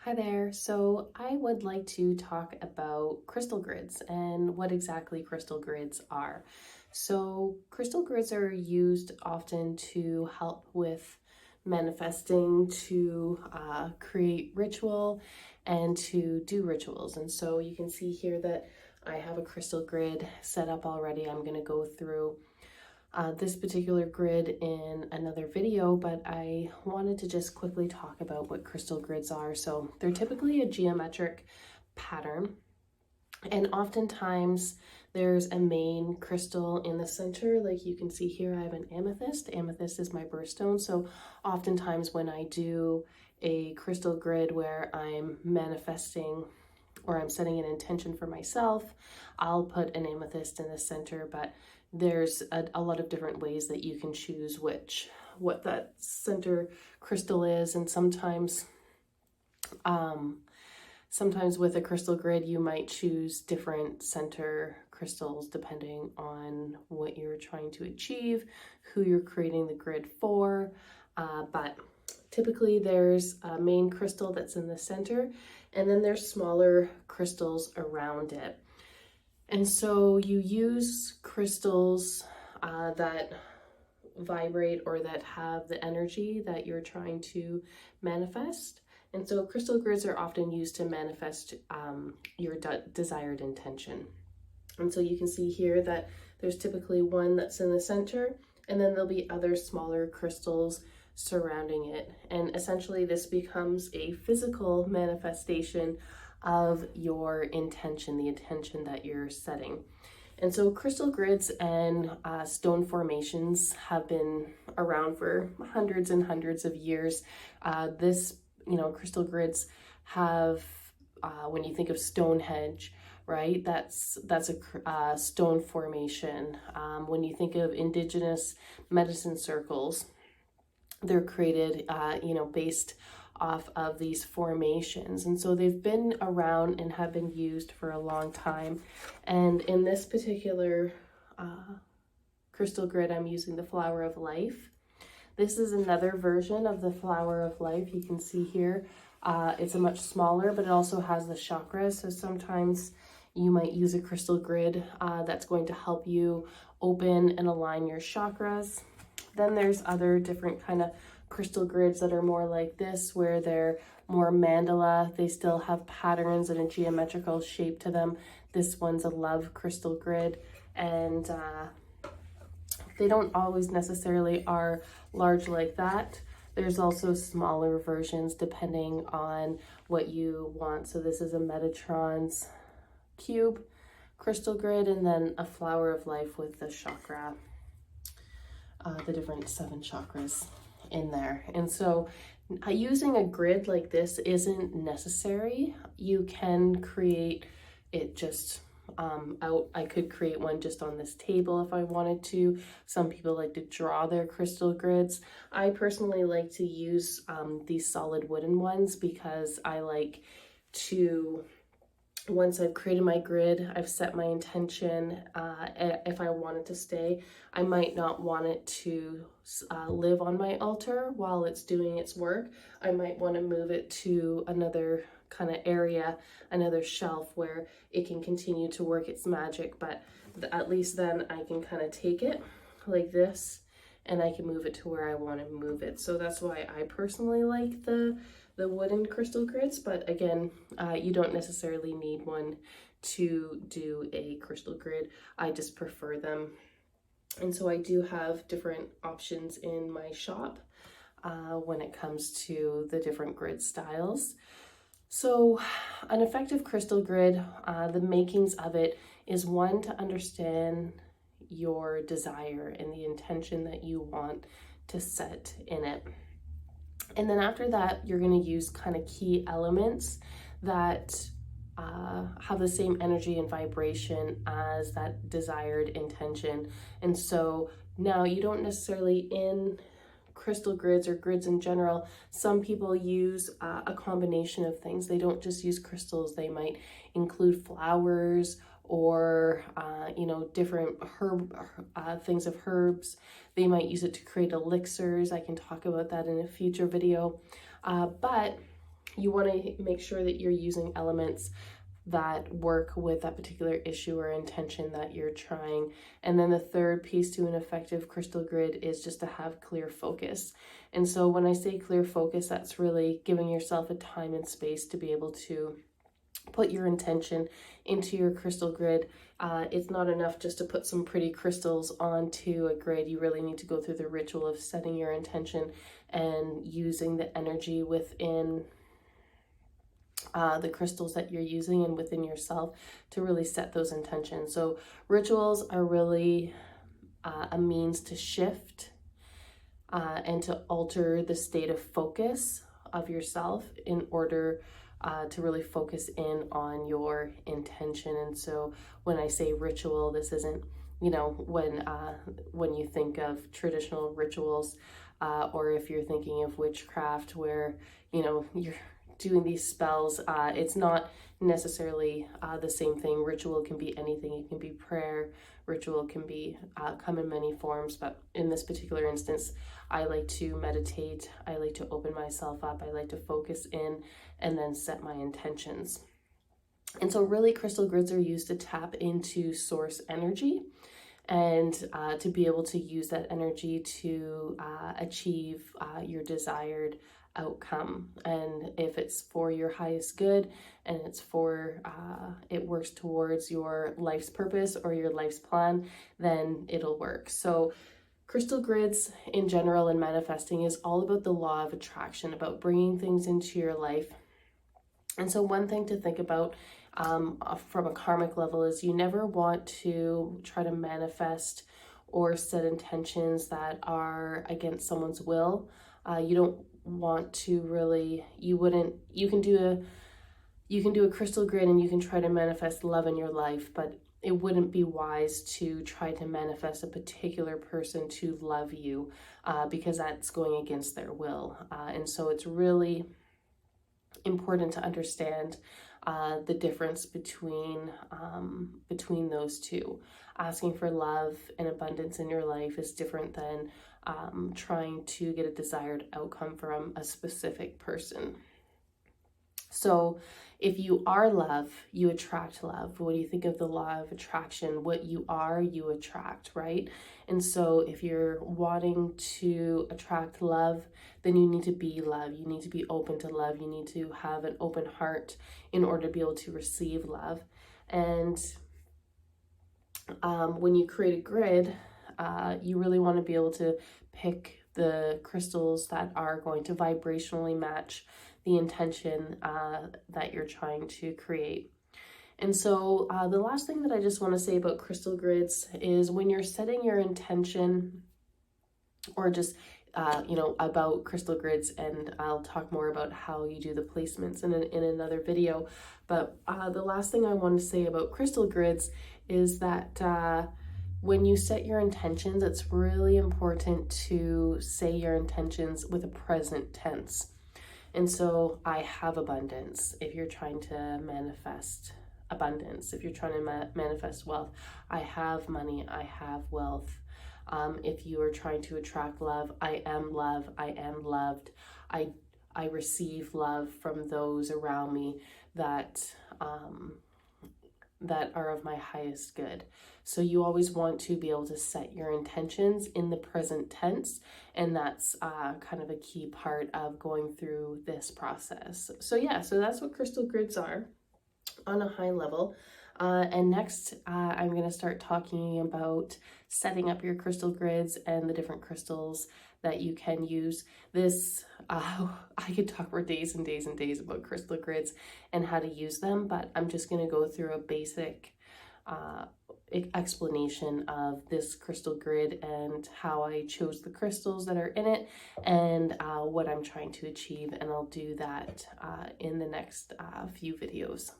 Hi there. So I would like to talk about crystal grids and what exactly crystal grids are. So crystal grids are used often to help with manifesting, to create ritual, and to do rituals. And so you can see here that I have a crystal grid set up already. I'm going to go through this particular grid in another video, but I wanted to just quickly talk about what crystal grids are. So they're typically a geometric pattern, and oftentimes there's a main crystal in the center. Like you can see here, I have an amethyst. Amethyst is my birthstone. So oftentimes when I do a crystal grid where I'm manifesting or I'm setting an intention for myself, I'll put an amethyst in the center, but there's a lot of different ways that you can choose what that center crystal is. And sometimes with a crystal grid, you might choose different center crystals depending on what you're trying to achieve, who you're creating the grid for. But typically there's a main crystal that's in the center, and then there's smaller crystals around it. And so you use crystals that vibrate or that have the energy that you're trying to manifest. And so crystal grids are often used to manifest your desired intention. And so you can see here that there's typically one that's in the center, and then there'll be other smaller crystals surrounding it. And essentially this becomes a physical manifestation of your intention, the intention that you're setting. And so crystal grids and stone formations have been around for hundreds and hundreds of years. Crystal grids have, when you think of Stonehenge, right? That's a stone formation. When you think of indigenous medicine circles, they're created, based off of these formations. And so they've been around and have been used for a long time. And in this particular crystal grid, I'm using the Flower of Life. This is another version of the Flower of Life. You can see here, it's a much smaller, but it also has the chakras. So sometimes you might use a crystal grid that's going to help you open and align your chakras. Then there's other different kind of crystal grids that are more like this, where they're more mandala. They still have patterns and a geometrical shape to them. This one's a love crystal grid, and they don't always necessarily are large like that. There's also smaller versions depending on what you want. So this is a Metatron's cube crystal grid, and then a Flower of Life with the chakra, the different 7 chakras in there. And so using a grid like this isn't necessary. You can create it just out. I could create one just on this table if I wanted to. Some people like to draw their crystal grids. I personally like to use these solid wooden ones because I like to, once I've created my grid, I've set my intention, if I want it to stay, I might not want it to live on my altar while it's doing its work. I might want to move it to another kind of area, another shelf where it can continue to work its magic, but at least then I can kind of take it like this and I can move it to where I want to move it. So that's why I personally like the wooden crystal grids, but again, you don't necessarily need one to do a crystal grid. I just prefer them. And so I do have different options in my shop when it comes to the different grid styles. So an effective crystal grid, the makings of it is, one, to understand your desire and the intention that you want to set in it. And then after that, you're going to use kind of key elements that have the same energy and vibration as that desired intention. And so now you don't necessarily, in crystal grids or grids in general, some people use a combination of things. They don't just use crystals. They might include flowers or different things of herbs. They might use it to create elixirs. I can talk about that in a future video. But You want to make sure that you're using elements that work with that particular issue or intention that you're trying. And then the third piece to an effective crystal grid is just to have clear focus. And so when I say clear focus, that's really giving yourself a time and space to be able to put your intention into your crystal grid. It's not enough just to put some pretty crystals onto a grid. You really need to go through the ritual of setting your intention and using the energy within the crystals that you're using and within yourself to really set those intentions. So rituals are really a means to shift and to alter the state of focus of yourself in order to really focus in on your intention. And so when I say ritual, this isn't, you know, when you think of traditional rituals, or if you're thinking of witchcraft where, you know, you're doing these spells, it's not necessarily the same thing. Ritual can be anything. It can be prayer. Ritual can be come in many forms, but in this particular instance, I like to meditate. I like to open myself up. I like to focus in and then set my intentions. And so really crystal grids are used to tap into source energy and to be able to use that energy to achieve your desired outcome. And if it's for your highest good and it's for it works towards your life's purpose or your life's plan, then it'll work. So crystal grids in general and manifesting is all about the law of attraction, about bringing things into your life. And so one thing to think about from a karmic level is you never want to try to manifest or set intentions that are against someone's will. You don't want to really, you can do a crystal grid and you can try to manifest love in your life, but it wouldn't be wise to try to manifest a particular person to love you because that's going against their will. And so it's really important to understand the difference between those two. Asking for love and abundance in your life is different than trying to get a desired outcome from a specific person. So if you are love, you attract love. What do you think of the law of attraction? What you are, you attract, right? And so if you're wanting to attract love, then you need to be love. You need to be open to love. You need to have an open heart in order to be able to receive love. And when you create a grid, you really want to be able to pick the crystals that are going to vibrationally match the intention that you're trying to create. And so the last thing that I just want to say about crystal grids is when you're setting your intention, or just about crystal grids, and I'll talk more about how you do the placements in another video. But the last thing I want to say about crystal grids is that when you set your intentions, it's really important to say your intentions with a present tense. And so I have abundance. If you're trying to manifest abundance, if you're trying to manifest wealth, I have money, I have wealth. If you are trying to attract love, I am love, I am loved. I receive love from those around me that are of my highest good. So you always want to be able to set your intentions in the present tense, and that's kind of a key part of going through this process. So yeah, so that's what crystal grids are on a high level. And next, I'm going to start talking about setting up your crystal grids and the different crystals that you can use. This, I could talk for days and days and days about crystal grids and how to use them, but I'm just going to go through a basic explanation of this crystal grid and how I chose the crystals that are in it and what I'm trying to achieve. And I'll do that in the next few videos.